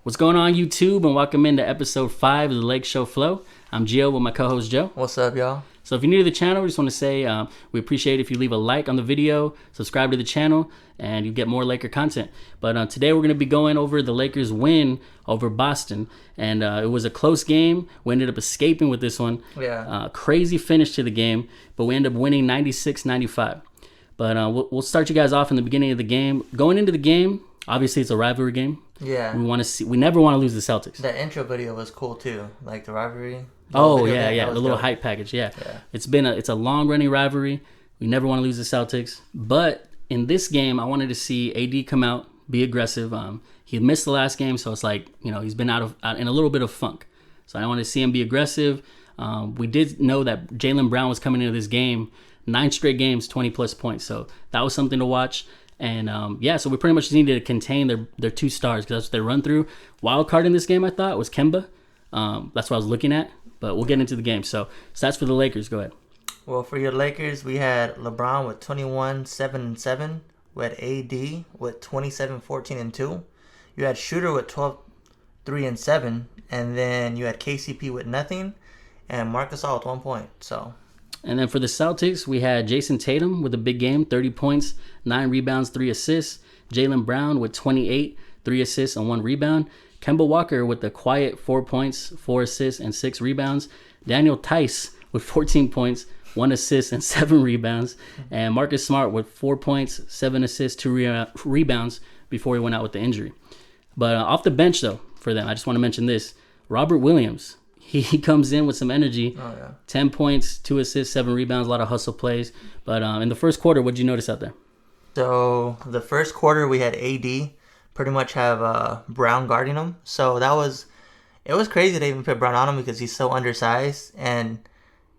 What's going on, YouTube, and welcome into Episode 5 of the LakeShow Flow. I'm Gio with my co-host Joe. What's up, y'all? So if you're new to the channel, we just want to say we appreciate if you leave a like on the video, subscribe to the channel, and you get more Laker content. But today we're going to be going over the Lakers' win over Boston. And it was a close game. We ended up escaping with this one. Yeah. Crazy finish to the game, but we ended up winning 96-95. But we'll start you guys off in the beginning of the game. Going into the game, obviously it's a rivalry game. Yeah. We never want to lose the Celtics. That intro video was cool too, like the rivalry. The little hype package. Yeah. It's a long running rivalry. We never want to lose the Celtics. But in this game, I wanted to see AD come out, be aggressive. He missed the last game, so it's like, he's been out in a little bit of funk. So I wanted to see him be aggressive. We did know that Jaylen Brown was coming into this game 9 straight games, 20 plus points. So that was something to watch. And so we pretty much needed to contain their 2 stars because that's what they run through. Wild card in this game, I thought, was Kemba. That's what I was looking at. But we'll get into the game. So stats for the Lakers. Go ahead. Well, for your Lakers, we had LeBron with 21, 7, and 7. We had AD with 27, 14, and 2. You had Shooter with 12, 3, and 7. And then you had KCP with nothing. And Marc Gasol with 1 point. And then for the Celtics, we had Jason Tatum with a big game, 30 points, 9 rebounds, 3 assists. Jaylen Brown with 28, 3 assists, and 1 rebound. Kemba Walker with a quiet 4 points, 4 assists, and 6 rebounds. Daniel Tice with 14 points, 1 assist, and 7 rebounds. And Marcus Smart with 4 points, 7 assists, 2 rebounds before he went out with the injury. But off the bench, though, for them, I just want to mention this. Robert Williams. He comes in with some energy. 10 points, 2 assists, 7 rebounds, a lot of hustle plays. But in the first quarter, what did you notice out there? So the first quarter, we had AD pretty much have Brown guarding him. So it was crazy to even put Brown on him because he's so undersized. And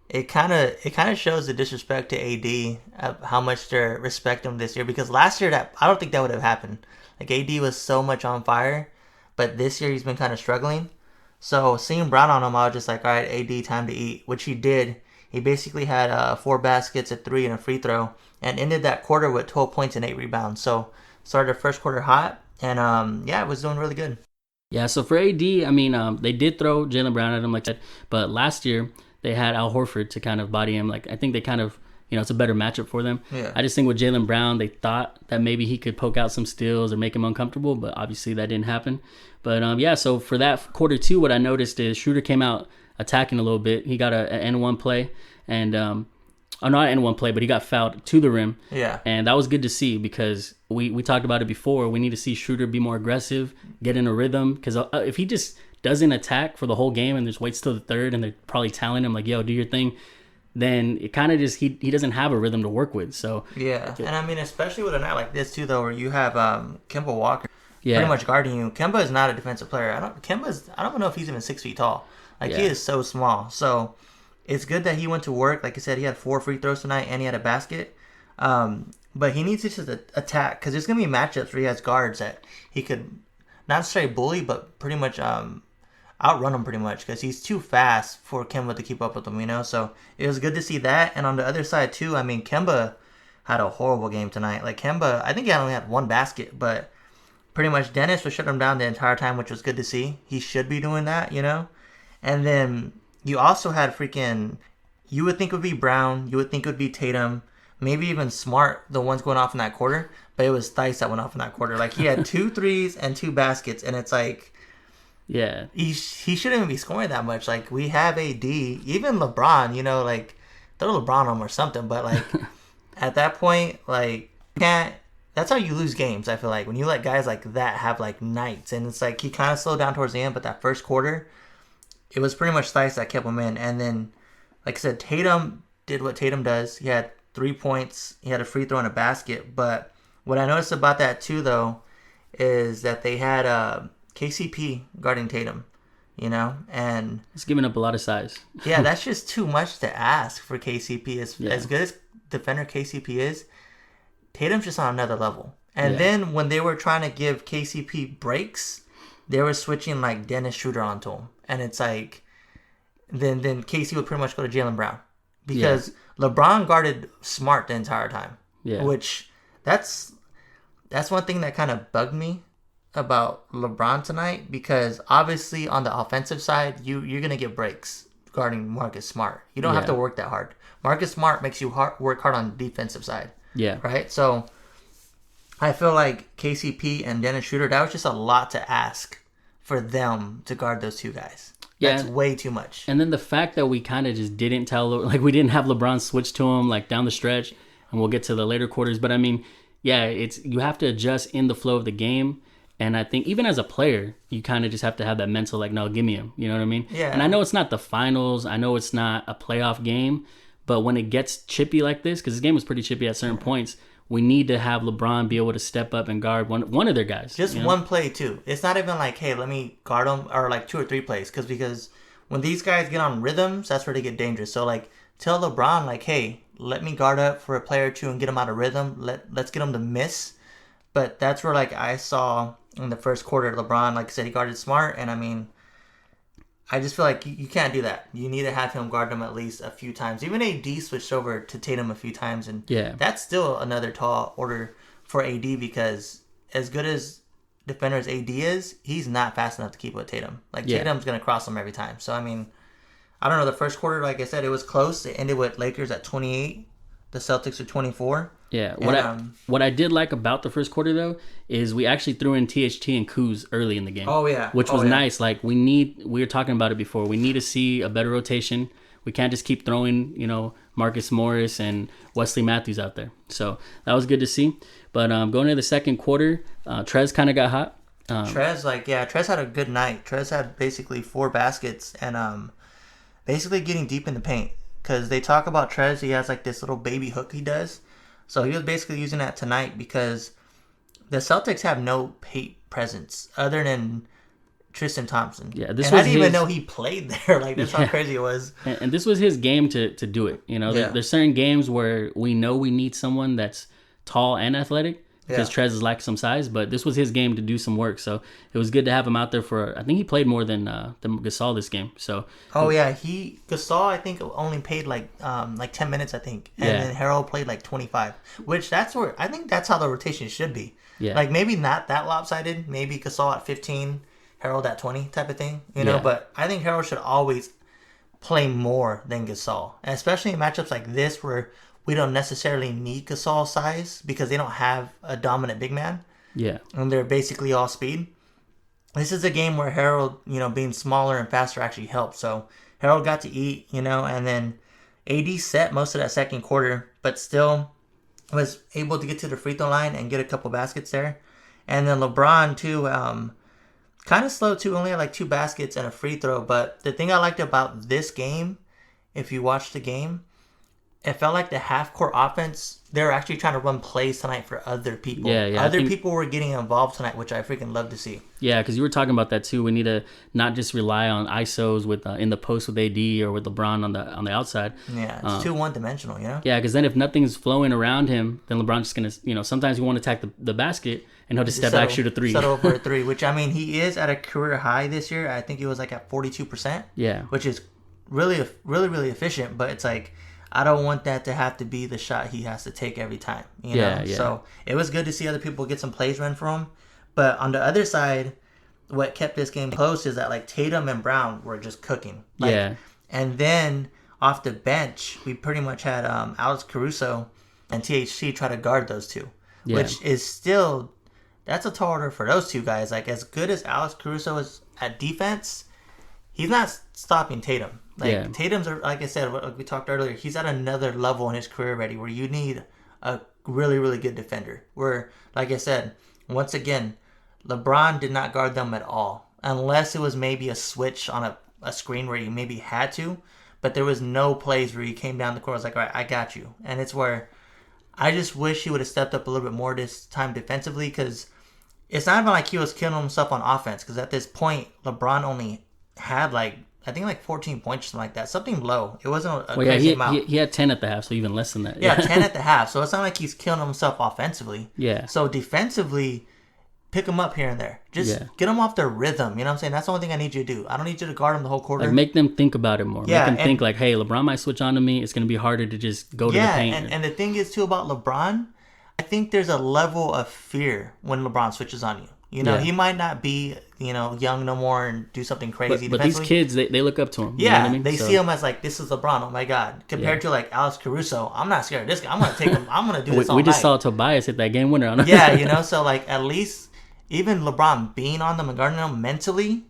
it kind of shows the disrespect to AD, how much they respect him this year. Because last year, I don't think that would have happened. Like, AD was so much on fire. But this year, he's been kind of struggling. So seeing Brown on him, I was just like, all right, AD, time to eat, which he did. He basically had 4 baskets, a 3, and a free throw, and ended that quarter with 12 points and 8 rebounds. So started the first quarter hot, and it was doing really good. Yeah, so for AD, they did throw Jaylen Brown at him like that, but last year they had Al Horford to kind of body him. Like, I think they kind of, it's a better matchup for them. Yeah. I just think with Jaylen Brown, they thought that maybe he could poke out some steals or make him uncomfortable, but obviously that didn't happen. But so for that quarter 2, what I noticed is Schroeder came out attacking a little bit. He got an N1 play, and not an N1 play, but he got fouled to the rim. Yeah. And that was good to see because we talked about it before. We need to see Schroeder be more aggressive, get in a rhythm, because if he just doesn't attack for the whole game and just waits till the third and they're probably telling him, like, yo, do your thing, then it kind of just, he doesn't have a rhythm to work with. So yeah, and especially with a night like this too, though, where you have Kemba Walker pretty much guarding you. Kemba is not a defensive player. I don't know if he's even 6 feet tall. Like, he is so small. So it's good that he went to work. Like I said, he had 4 free throws tonight and he had a basket. But he needs to just attack, because there's gonna be matchups where he has guards that he could not necessarily bully, but pretty much outrun him pretty much, because he's too fast for Kemba to keep up with him, So it was good to see that. And on the other side too, Kemba had a horrible game tonight. Like, Kemba, I think he only had 1 basket, but pretty much Dennis was shutting him down the entire time, which was good to see. He should be doing that, And then you also had you would think it would be Brown, you would think it would be Tatum, maybe even Smart, the ones going off in that quarter, but it was Theis that went off in that quarter. Like, he had 2 threes and 2 baskets, and it's like, yeah, he shouldn't even be scoring that much. Like, we have AD, even LeBron, like, throw LeBron on him or something. But, like, at that point, like, that's how you lose games, I feel like, when you let guys like that have, like, nights. And it's like, he kind of slowed down towards the end, but that first quarter, it was pretty much Theis that kept him in. And then, like I said, Tatum did what Tatum does. He had 3 points, he had a free throw and a basket. But what I noticed about that too, though, is that they had KCP guarding Tatum, and it's giving up a lot of size. Yeah, that's just too much to ask for KCP. As good as defender KCP is, Tatum's just on another level. And then when they were trying to give KCP breaks, they were switching like Dennis Schroeder onto him, and it's like then KC would pretty much go to Jaylen Brown, because LeBron guarded Smart the entire time. Yeah, which that's one thing that kind of bugged me about LeBron tonight because obviously on the offensive side, you're gonna get breaks guarding Marcus Smart. You don't have to work that hard. Marcus Smart makes you work hard on the defensive side. Yeah. Right. So I feel like KCP and Dennis Schroeder, that was just a lot to ask for them to guard those two guys. That's way too much. And then the fact that we kind of just didn't we didn't have LeBron switch to him like down the stretch, and we'll get to the later quarters. But I mean, you have to adjust in the flow of the game. And I think even as a player, you kind of just have to have that mental, like, no, give me him. You know what I mean? Yeah. And I know it's not the finals. I know it's not a playoff game. But when it gets chippy like this, because this game was pretty chippy at certain points, we need to have LeBron be able to step up and guard one of their guys. Just one play, too. It's not even like, hey, let me guard them, or like 2 or 3 plays. Because when these guys get on rhythms, that's where they get dangerous. So, like, tell LeBron, like, hey, let me guard up for a play or two and get them out of rhythm. Let's get them to miss. But that's where, like, I saw in the first quarter, LeBron, like I said, he guarded Smart. And, I mean, I just feel like you can't do that. You need to have him guard them at least a few times. Even AD switched over to Tatum a few times. And that's still another tall order for AD because as good as defender as AD is, he's not fast enough to keep with Tatum. Like, Tatum's going to cross him every time. So, I mean, I don't know. The first quarter, like I said, it was close. It ended with Lakers at 28. The Celtics are 24. Yeah. What I did like about the first quarter, though, is we actually threw in THT and Kuz early in the game. Oh, yeah. Which was nice. Like, we were talking about it before. We need to see a better rotation. We can't just keep throwing, Marcus Morris and Wesley Matthews out there. So that was good to see. But going into the second quarter, Trez kind of got hot. Trez had a good night. Trez had basically 4 baskets and basically getting deep in the paint. Because they talk about Trez, he has like this little baby hook he does. So he was basically using that tonight because the Celtics have no paint presence other than Tristan Thompson. Yeah, I didn't even know he played there. Like, that's how crazy it was. And this was his game to do it. There's certain games where we know we need someone that's tall and athletic because Trez is like some size, but this was his game to do some work. So it was good to have him out there I think he played more than Gasol this game. So Gasol I think only played like 10 minutes I think, and then Harold played like 25, which I think that's how the rotation should be. Yeah, like maybe not that lopsided. Maybe Gasol at 15, Harold at 20 type of thing. But I think Harold should always play more than Gasol, and especially in matchups like this where we don't necessarily need Gasol's size because they don't have a dominant big man. Yeah. And they're basically all speed. This is a game where Harold, being smaller and faster actually helps. So Harold got to eat, and then AD set most of that second quarter, but still was able to get to the free throw line and get a couple baskets there. And then LeBron, too, kind of slow, too. Only had like 2 baskets and a free throw. But the thing I liked about this game, if you watch the game, it felt like the half-court offense, they were actually trying to run plays tonight for other people. Other people were getting involved tonight, which I freaking love to see. Yeah, because you were talking about that too. We need to not just rely on ISOs with in the post with AD or with LeBron on the outside. Yeah, it's too one-dimensional, Yeah, because then if nothing's flowing around him, then LeBron's just going to, sometimes he won't attack the basket, and he'll just step back, shoot a 3. Settle for a 3, which, I mean, he is at a career high this year. I think he was like at 42%. Yeah. Which is really, really, really efficient, but it's like, I don't want that to have to be the shot he has to take every time, Yeah. So it was good to see other people get some plays run for him. But on the other side, what kept this game close is that like Tatum and Brown were just cooking. And then off the bench, we pretty much had Alex Caruso and THC try to guard those two, which is still, that's a tall order for those two guys. Like, as good as Alex Caruso is at defense, he's not stopping Tatum. Tatum's, like I said, what we talked earlier, he's at another level in his career already where you need a really, really good defender. Where, like I said, once again, LeBron did not guard them at all. Unless it was maybe a switch on a screen where he maybe had to. But there was no plays where he came down the court and was like, all right, I got you. And it's where I just wish he would have stepped up a little bit more this time defensively, because it's not even like he was killing himself on offense. Because at this point, LeBron only had I think 14 points or something like that. Something low. It wasn't a crazy amount. He had 10 at the half, so even less than that. Yeah, 10 at the half. So it's not like he's killing himself offensively. Yeah. So defensively, pick him up here and there. Just get him off their rhythm. You know what I'm saying? That's the only thing I need you to do. I don't need you to guard him the whole quarter. Like, make them think about it more. Yeah, make them think like, hey, LeBron might switch on to me. It's going to be harder to just go to the paint. And the thing is, too, about LeBron, I think there's a level of fear when LeBron switches on you. You know, he might not be, you know, young no more and do something crazy. But these kids, they look up to him. Yeah, you know what I mean? They see him as like, this is LeBron. Oh my God! Compared to like Alex Caruso, I'm not scared of this guy. I'm gonna take him. I'm gonna do this all night. We just saw Tobias hit that game winner on him. Yeah, you know, so like at least even LeBron being on them and guarding them mentally,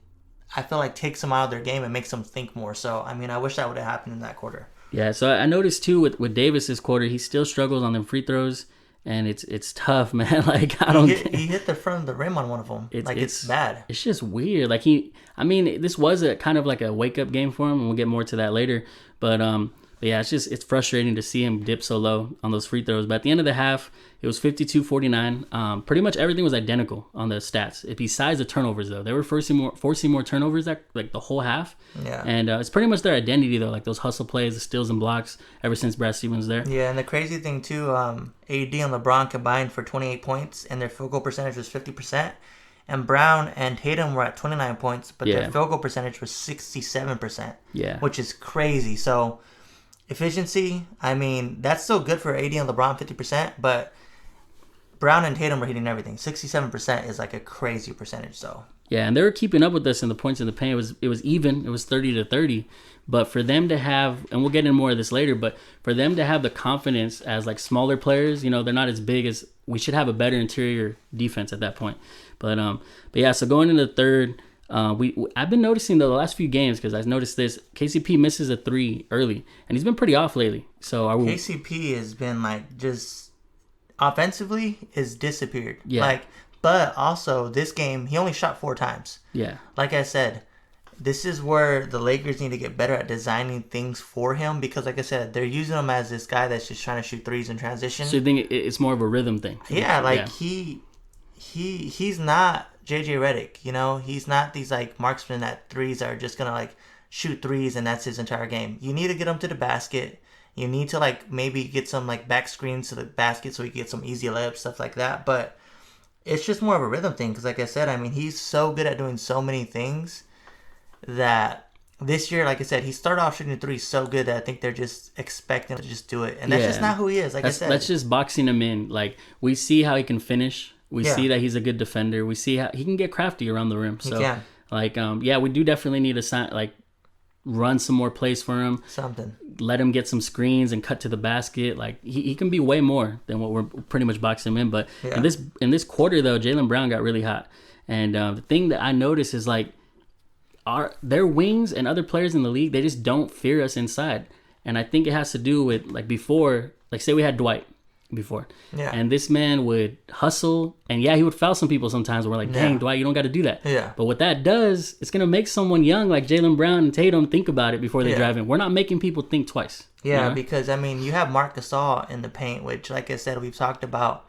I feel like takes them out of their game and makes them think more. So I mean, I wish that would have happened in that quarter. Yeah, so I noticed too with Davis this quarter, he still struggles on them free throws. And it's tough, man. Like he hit the front of the rim on one of them. It's bad. It's just weird. Like this was a kind of like a wake up game for him, and we'll get more to that later. But yeah, it's frustrating to see him dip so low on those free throws. But at the end of the half, it was 52-49. Pretty much everything was identical on the stats. Besides the turnovers, though, they were forcing more turnovers that like the whole half. Yeah. And it's pretty much their identity though, like those hustle plays, the steals and blocks. Ever since Brad Stevens there. Yeah, and the crazy thing too, AD and LeBron combined for 28 points, and their field goal percentage was 50%. And Brown and Tatum were at 29 points, but their field goal percentage was 67%. Yeah. Which is crazy. So efficiency, I mean, that's still good for AD and LeBron, 50%, but Brown and Tatum were hitting everything. 67% is like a crazy percentage, so. Yeah, and they were keeping up with us in the points in the paint. It was even. It was 30-30. But for them to have, and we'll get into more of this later, but for them to have the confidence as like smaller players, you know, they're not as big as, we should have a better interior defense at that point. But yeah, so going into the third, I've been noticing the last few games, because I've noticed this, KCP misses a 3 early, and he's been pretty off lately. So KCP has been like just offensively is disappeared. Yeah. Like, but also this game he only shot 4 times. Yeah. Like I said, this is where the Lakers need to get better at designing things for him, because like I said, they're using him as this guy that's just trying to shoot threes in transition. So you think it's more of a rhythm thing? Yeah, like he's not JJ Redick, you know? He's not these like marksmen at threes that are just gonna like shoot threes and that's his entire game. You need to get him to the basket. You need to like maybe get some like back screens to the basket so he can get some easy layups, stuff like that. But it's just more of a rhythm thing, because like I said, I mean, he's so good at doing so many things that this year, like I said, he started off shooting threes so good that I think they're just expecting him to just do it. And that's just not who he is, like I said. That's just boxing him in. Like, we see how he can finish. We see that he's a good defender. We see how he can get crafty around the rim. So, he can. Like, we do definitely need to run some more plays for him. Something. Let him get some screens and cut to the basket. Like, he can be way more than what we're pretty much boxing him in. But in this quarter, though, Jaylen Brown got really hot. And the thing that I noticed is, like, their wings and other players in the league, they just don't fear us inside. And I think it has to do with, like, before, like, say we had Dwight before. Yeah. And this man would hustle, and he would foul some people sometimes. We're like, dang, Dwight, you don't got to do that. Yeah. But what that does, it's going to make someone young like Jaylen Brown and Tatum think about it before they drive in. We're not making people think twice. Yeah, you know? Because, I mean, you have Marc Gasol in the paint, which, like I said, we've talked about.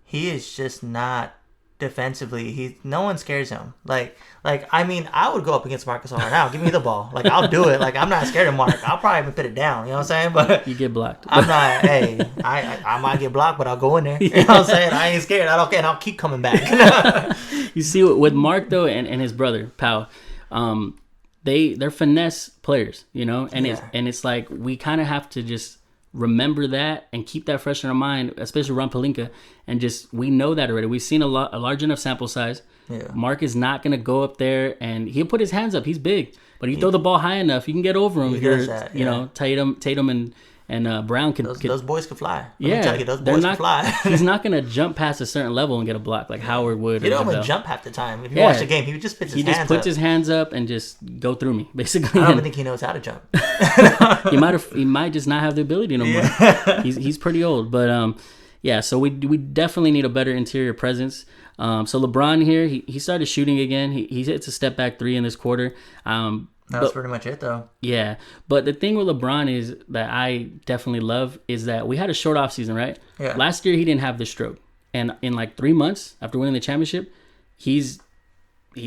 He is just not defensively. No one scares him. Like I mean, I would go up against Marc Gasol right now. Give me the ball. Like, I'll do it. Like, I'm not scared of Marc. I'll probably even put it down. You know what I'm saying? But you get blocked. I'm not. Hey, I might get blocked, but I'll go in there. You know what I'm saying? I ain't scared. I don't care. And I'll keep coming back. You see, with Marc though, and his brother Pau, they're finesse players. You know, and it's like we kind of have to just remember that and keep that fresh in our mind, especially Ron Pelinka, and just, we know that already. We've seen a large enough sample size. Yeah. Marc is not going to go up there and he'll put his hands up. He's big, but you throw the ball high enough, you can get over him. You know, Tatum and Brown can. Those boys can fly. Those boys can fly. He's not going to jump past a certain level and get a block like Howard would. He don't even jump half the time. If you watch the game, he would just put his hands up. He just puts his hands up and just go through me, basically. I don't even think he knows how to jump. He might just not have the ability no more. He's pretty old, but so we definitely need a better interior presence. So LeBron here, he started shooting again. He hits a step back 3 in this quarter. That's pretty much it, though. Yeah, but the thing with LeBron is that I definitely love is that we had a short off season, right? Yeah. Like year he didn't have this stroke, and in like 3 months after winning the championship, he's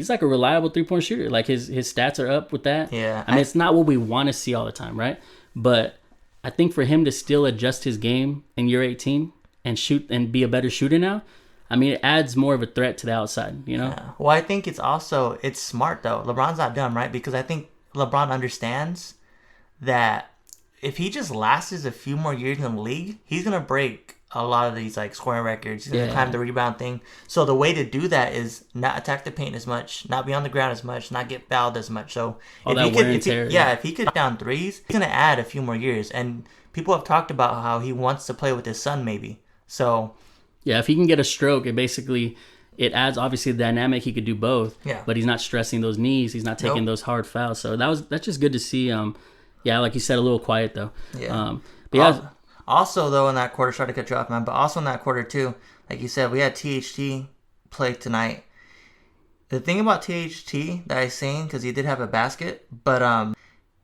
like a reliable 3-point shooter. Like his stats are up with that. Yeah. I mean, it's not what we want to see all the time, right? But I think for him to still adjust his game in year 18 and shoot and be a better shooter now, I mean, it adds more of a threat to the outside, you know? Yeah. Well, I think it's smart, though. LeBron's not dumb, right? Because I think LeBron understands that if he just lasts a few more years in the league, he's going to break a lot of these like scoring records. He's going to climb the rebound thing. So the way to do that is not attack the paint as much, not be on the ground as much, not get fouled as much. So if he could knock down threes, he's going to add a few more years. And people have talked about how he wants to play with his son, maybe. So yeah, if he can get a stroke, it adds obviously the dynamic. He could do both. Yeah. But he's not stressing those knees. He's not taking those hard fouls. So that's just good to see. Yeah, like you said, a little quiet though. Yeah. But yeah. Also, though, in that quarter, sorry to cut you off, man, but also in that quarter, too, like you said, we had THT play tonight. The thing about THT that I seen, because he did have a basket, but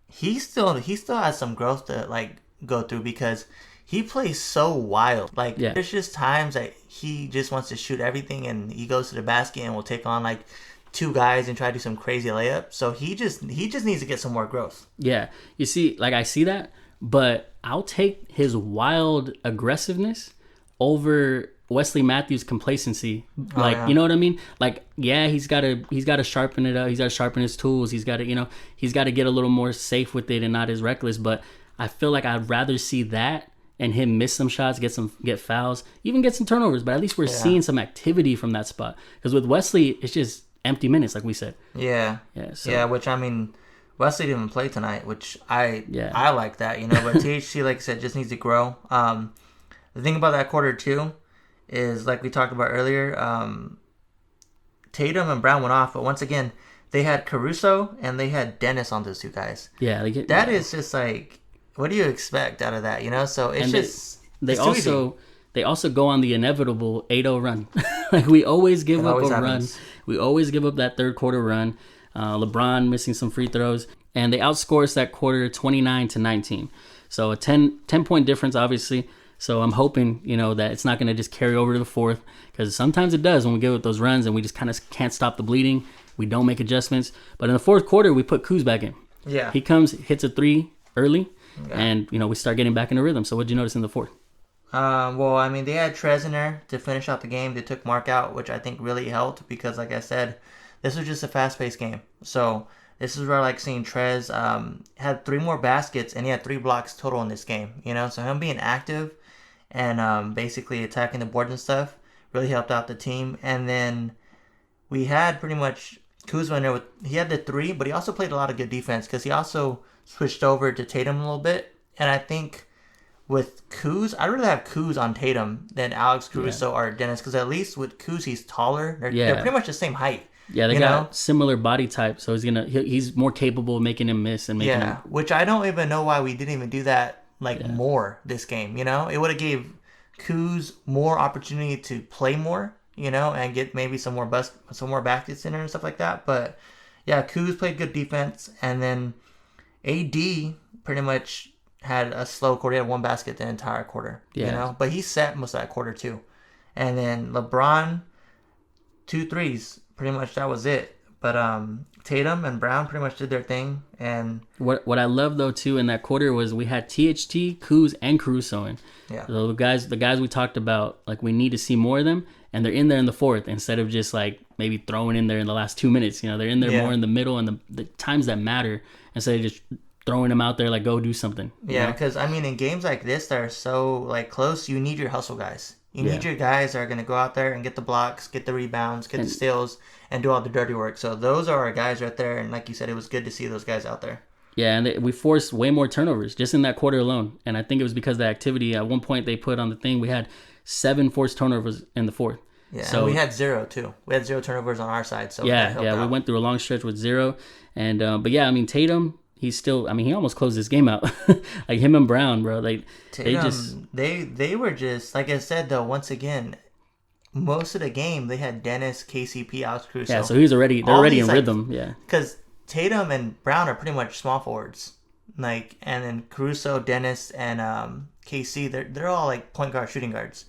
he still has some growth to, like, go through because he plays so wild. Like, there's just times that he just wants to shoot everything, and he goes to the basket and will take on, like, 2 guys and try to do some crazy layups. So he just needs to get some more growth. Yeah. You see, like, I see that. But I'll take his wild aggressiveness over Wesley Matthews' complacency. Like, you know what I mean? Like, yeah, he's got to sharpen it up. He's got to sharpen his tools. He's got to get a little more safe with it and not as reckless. But I feel like I'd rather see that and him miss some shots, get fouls, even get some turnovers. But at least we're seeing some activity from that spot. Because with Wesley, it's just empty minutes, like we said. Yeah. Yeah, which, I mean, Wesley didn't even play tonight, which I like that, you know. But THC, like I said, just needs to grow. The thing about that quarter, too, is like we talked about earlier, Tatum and Brown went off. But once again, they had Caruso and they had Dennis on those 2 guys. Yeah. That is just like, what do you expect out of that, you know? So it's They also go on the inevitable 8-0 run. Like, we always give up a run. We always give up that third quarter run. LeBron missing some free throws, and they outscore us that quarter 29-19. So a 10-point difference, obviously. So I'm hoping, you know, that it's not going to just carry over to the fourth, because sometimes it does when we get with those runs and we just kind of can't stop the bleeding. We don't make adjustments. But in the fourth quarter, we put Kuz back in. Yeah. He comes, hits a 3 early, and, you know, we start getting back in the rhythm. So what did you notice in the fourth? Well, I mean, they had Trez in there to finish out the game. They took Mark out, which I think really helped because, like I said, this was just a fast-paced game. So this is where I like seeing Trez had 3 more baskets, and he had 3 blocks total in this game. You know, so him being active and basically attacking the boards and stuff really helped out the team. And then we had pretty much Kuzma in there. He had the 3, but he also played a lot of good defense because he also switched over to Tatum a little bit. And I think with Kuz, I'd rather have Kuz on Tatum than Alex Caruso or Dennis, because at least with Kuz, he's taller. They're pretty much the same height. Yeah, they got similar body type, so he's more capable of making him miss and making him... which I don't even know why we didn't even do that more this game. You know, it would have gave Kuz more opportunity to play more, you know, and get maybe some more baskets in there and stuff like that. But yeah, Kuz played good defense, and then AD pretty much had a slow quarter. He had 1 basket the entire quarter, you know, but he set most of that quarter too. And then LeBron, 2 threes. Pretty much that was it. But Tatum and Brown pretty much did their thing. And what I love though too in that quarter was we had THT, Kuz, and Caruso in. Yeah. So the guys we talked about, like, we need to see more of them, and they're in there in the fourth instead of just like maybe throwing in there in the last 2 minutes. You know, they're in there more in the middle and the times that matter instead of just throwing them out there like go do something. Yeah, because I mean in games like this that are so like close, you need your hustle guys. You need your guys that are going to go out there and get the blocks, get the rebounds, get the steals, and do all the dirty work. So those are our guys right there. And like you said, it was good to see those guys out there. Yeah, and we forced way more turnovers just in that quarter alone. And I think it was because of the activity. At one point they put on the thing, we had 7 forced turnovers in the fourth. Yeah, so, and we had 0 too. We had 0 turnovers on our side. So we went through a long stretch with 0. And but yeah, I mean Tatum, he's still. I mean, he almost closed this game out. Like him and Brown, bro. Like they were just like I said though. Once again, most of the game they had Dennis, KCP, Alex Caruso. Yeah, so they're already in rhythm. Yeah, because Tatum and Brown are pretty much small forwards. Like, and then Caruso, Dennis, and KC, they're all like point guard, shooting guards.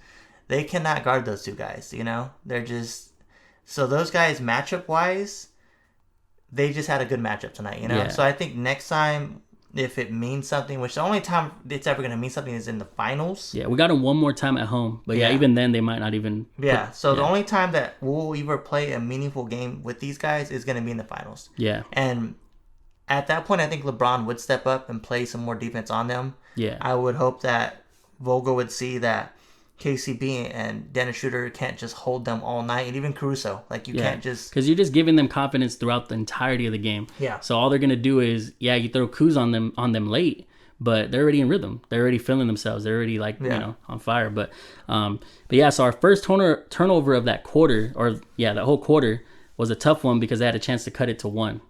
They cannot guard those 2 guys. You know, they're just so those guys matchup wise. They just had a good matchup tonight, you know? Yeah. So I think next time, if it means something, which the only time it's ever going to mean something is in the finals. Yeah, we got them one more time at home. But even then, they might not even... The only time that we'll ever play a meaningful game with these guys is going to be in the finals. Yeah. And at that point, I think LeBron would step up and play some more defense on them. Yeah. I would hope that Vogel would see that KCB and Dennis Schroeder can't just hold them all night, and even Caruso. Like, you can't just... Because you're just giving them confidence throughout the entirety of the game. Yeah. So all they're going to do is, you throw Kuz on them late, but they're already in rhythm. They're already feeling themselves. They're already, on fire. But so our first turnover of that quarter, that whole quarter, was a tough one because they had a chance to cut it to 1.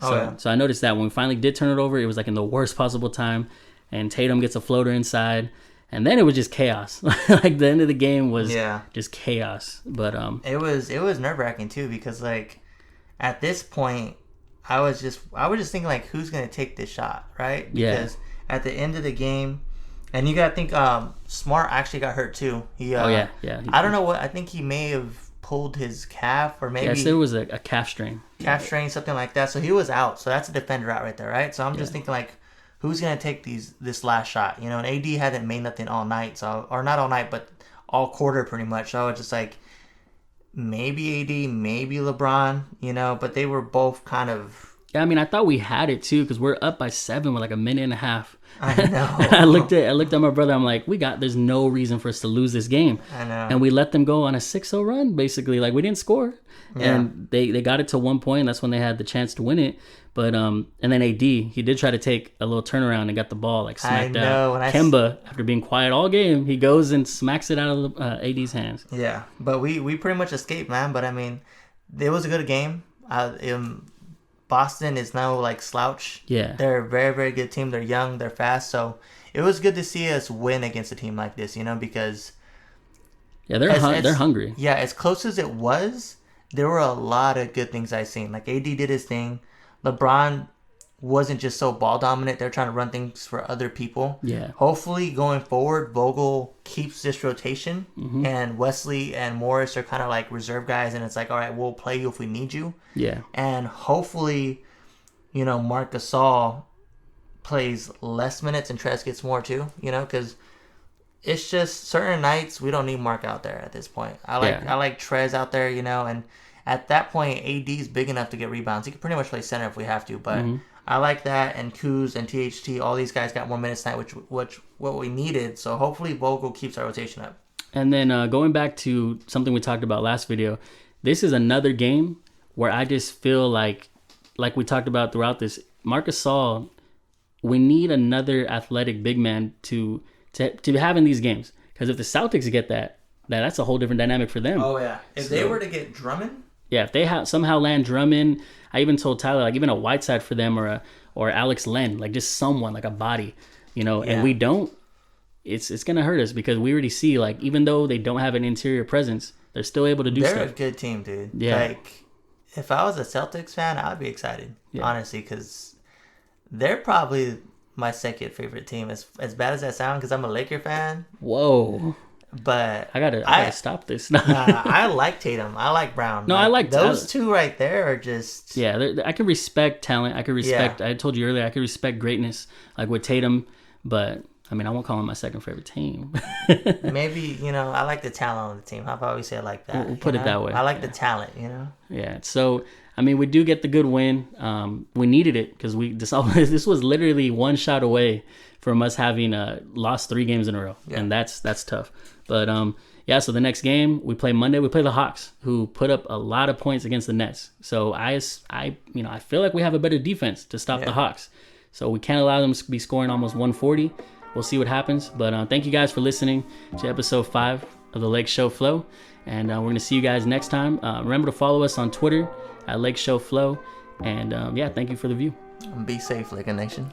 So I noticed that when we finally did turn it over, it was like in the worst possible time, and Tatum gets a floater inside, and then it was just chaos. Like, the end of the game was just chaos. But it was nerve-wracking too, because like at this point I was just thinking, like, who's gonna take this shot, right? Because at the end of the game, and you gotta think Smart actually got hurt too. I don't know what, I think he may have pulled his calf, or maybe it was a calf strain, something like that. So he was out. So that's a defender out right there, right? So I'm just thinking, like, who's gonna take this last shot? And AD hadn't made nothing all night, or not all night, but all quarter pretty much. So I was just like, maybe AD, maybe LeBron, but they were both kind of... Yeah, I mean, I thought we had it too, because we're up by 7 with like a minute and a half. I know. I looked at my brother. I'm like, there's no reason for us to lose this game. I know. And we let them go on a 6-0 run, basically. Like, we didn't score. Yeah. And they got it to 1 point, and that's when they had the chance to win it. But and then AD, he did try to take a little turnaround and got the ball like smacked out. Kemba, after being quiet all game, he goes and smacks it out of AD's hands. Yeah, but we pretty much escaped, man. But I mean, it was a good game. Boston is no like slouch. Yeah, they're a very, very good team. They're young, they're fast. So it was good to see us win against a team like this, because they're hungry. Yeah, as close as it was, there were a lot of good things I seen. Like, AD did his thing. LeBron wasn't just so ball dominant. They're trying to run things for other people. Yeah. Hopefully, going forward, Vogel keeps this rotation, and Wesley and Morris are kind of like reserve guys, and it's like, all right, we'll play you if we need you. Yeah. And hopefully, Marc Gasol plays less minutes and Trez gets more too, because it's just certain nights we don't need Marc out there at this point. I like Trez out there, and at that point, AD's big enough to get rebounds. He can pretty much play center if we have to, but I like that. And Kuz and THT, all these guys got more minutes tonight, which what we needed. So hopefully Vogel keeps our rotation up. And then going back to something we talked about last video, this is another game where I just feel like we talked about throughout this, Marc Gasol, we need another athletic big man to have in these games. Because if the Celtics get that's a whole different dynamic for them. Oh, yeah. If they were to get Drummond... Yeah, if they somehow land Drummond, I even told Tyler, like, even a Whiteside for them, or Alex Len, like, just someone, like a body, and we don't, it's going to hurt us, because we already see, like, even though they don't have an interior presence, they're still able to do stuff. They're a good team, dude. Yeah. Like, if I was a Celtics fan, I'd be excited, honestly, because they're probably my second favorite team. As bad as that sounds, because I'm a Laker fan. Whoa. But I gotta stop this. I like Tatum. I like Brown. No, I like those two right there are just... Yeah, I can respect talent. I can respect... I told you earlier, I can respect greatness, like with Tatum, but... I mean, I won't call him my second favorite team. Maybe, I like the talent on the team. How about we say it like that? We'll put it that way. I like the talent, Yeah, so, I mean, we do get the good win. We needed it, because this was literally one shot away from us having lost 3 games in a row. Yeah. And that's tough. But, so the next game, we play Monday. We play the Hawks, who put up a lot of points against the Nets. So, I feel like we have a better defense to stop the Hawks. So, we can't allow them to be scoring almost 140. We'll see what happens. But thank you guys for listening to episode 5 of the LakeShow Flow. And we're going to see you guys next time. Remember to follow us on Twitter at LakeShow Flow. And thank you for the view. Be safe, Laker Nation.